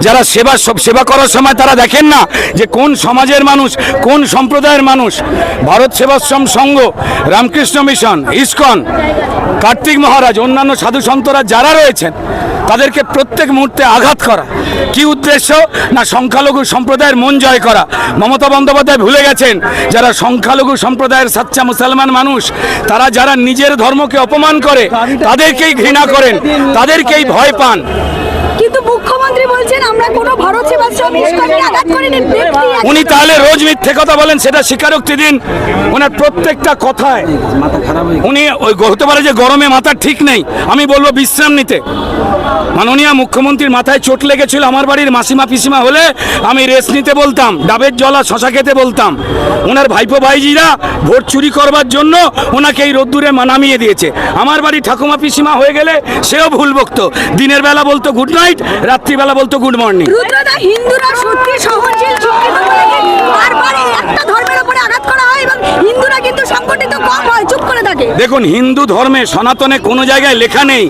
যারা সেবা করার সময় তারা দেখেন না যে কোন সমাজের মানুষ, কোন সম্প্রদায়ের মানুষ। ভারত সেবাশ্রম সংঘ, রামকৃষ্ণ মিশন, ইসকন, কার্তিক মহারাজ, অন্যান্য সাধু সন্তরা যারা রয়েছেন তাদেরকে প্রত্যেক মুহূর্তে আঘাত করা। কি উদ্দেশ্য? না সংখ্যালঘু সম্প্রদায়ের মন জয় করা। মমতা বন্দ্যোপাধ্যায় ভুলে গেছেন যারা সংখ্যালঘু সম্প্রদায়ের সাচ্চা মুসলমান মানুষ, তারা যারা নিজের ধর্মকে অপমান করে তাদেরকেই ঘৃণা করেন, তাদেরকেই ভয় পান। কিন্তু মুখ্যমন্ত্রী বলছেন আমরা কোনো ভারত সেবাশ্রম ইসকনকে আঘাত করিনি। উনি তাহলে রোজ মিথ্যে কথা বলেন, সেটা স্বীকারোক্তি দিন। ওনার প্রত্যেকটা কথায় উনি ওই হতে পারে যে গরমে মাথা ঠিক নেই, আমি বলবো বিশ্রাম নিতে। মাননীয় মুখ্যমন্ত্রীর মাথায় চোট লেগেছিল, আমার বাড়ির মাসিমা পিসিমা হলে আমি রেস্ট নিতে বলতাম, ডাবের জল আর শশা খেতে বলতাম। ওনার ভাইপো ভাইজিরা ভোট চুরি করবার জন্য ওনাকে এই রোদ্দুরে নামিয়ে দিয়েছে। আমার বাড়ি ঠাকুমা পিসিমা হয়ে গেলে সেও ভুল বকতো, দিনের বেলা বলতো গুড নাইট, রাত্রিবেলা বলতো গুড মর্নিং। রুদ্রদা, হিন্দুরা সত্যি সহনশীল, বারবার একটা ধর্মের উপরে আঘাত করা হয় এবং হিন্দুরা কিন্তু সংগঠিত কম হয়, চুপ করে থাকে। দেখুন, হিন্দু ধর্মে সনাতনে কোনো জায়গায় লেখা নেই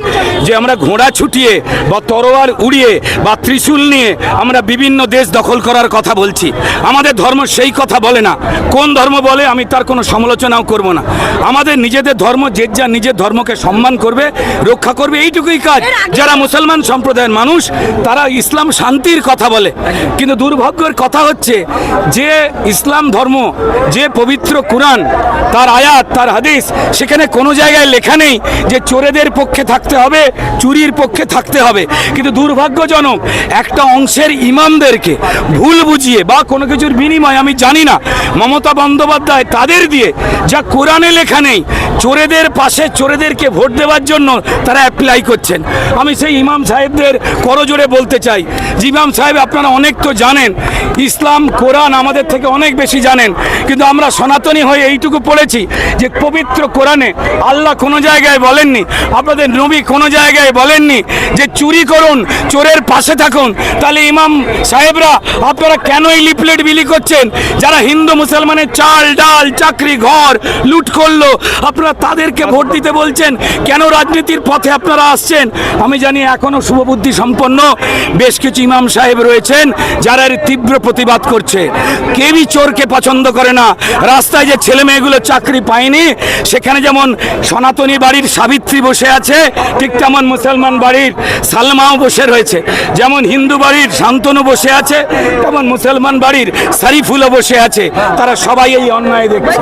যে আমরা ঘোড়া ছুটিয়ে বা তরোয়ার উড়িয়ে বা ত্রিশূল নিয়ে আমরা বিভিন্ন দেশ দখল করার কথা বলছি। আমাদের ধর্ম সেই কথা বলে না। কোন ধর্ম বলে আমি তার কোনো সমালোচনাও করব না। আমাদের নিজেদের ধর্ম, যে যা নিজের ধর্মকে সম্মান করবে, রক্ষা করবে, এইটুকুই কাজ। যারা মুসলমান সম্প্রদায়ের মানুষ তারা ইসলাম শান্তির কথা বলে, কিন্তু দুর্ভাগ্যের কথা হচ্ছে যে ইসলাম ধর্ম, যে পবিত্র কুরআন, তার আয়াত, তার হাদিস, সেখানে কোনো জায়গায় লেখা নেই যে চোরেদের পক্ষে থাকতে হবে, চুরির পক্ষে থাকতে হবে। কিন্তু দুর্ভাগ্যজনক একটা অংশের ইমামদেরকে ভুল বুঝিয়ে বা কোনো কিছুর বিনিময়ে, আমি জানি না, মমতা বন্দ্যোপাধ্যায় তাদের দিয়ে যা কোরআনে লেখা নেই, চোরেদের পাশে চোরেদেরকে ভোট দেওয়ার জন্য তারা অ্যাপ্লাই করছেন। আমি সেই ইমাম সাহেবদের করজোড়ে বলতে চাই যে ইমাম সাহেব, আপনারা অনেক তো জানেন, ইসলাম কোরআন আমাদের থেকে অনেক বেশি জানেন, কিন্তু আমরা সনাতনী হয়ে এইটুকু পড়েছি যে পবিত্র কোরআনে আল্লাহ কোনো জায়গায় বলেননি, আপনাদের নবী কোনো জায়গায় বলেননি যে চুরি করুন, চোরের পাশে থাকুন। তাহলে ইমাম সাহেবরা আপনারা কেন এই লিফলেট বিলি করছেন? যারা হিন্দু মুসলমানের চাল ডাল চাকরি ঘর লুট করলো, আপনারা তাদেরকে ভোট দিতে বলছেন কেন? রাজনীতির পথে আপনারা আসছেন। আমি জানি এখনো শুভবুদ্ধি সম্পন্ন বেশ কিছু ইমাম সাহেব রয়েছেন যারা এর তীব্র প্রতিবাদ করছে। কেউই চোরকে পছন্দ করে না। রাস্তায় যে ছেলে মেয়েগুলো চাকরি পায়নি, সেখানে যেমন সনাতনী বাড়ির সাবিত্রী বসে আছে, ঠিক তেমন মুসলমান বাড়ির সালমাও বসে রয়েছে। যেমন হিন্দু বাড়ির শান্তনু বসে আছে, তেমন মুসলমান বাড়ির শরীফুলও বসে আছে। তারা সবাই এই অন্যায় দেখছে।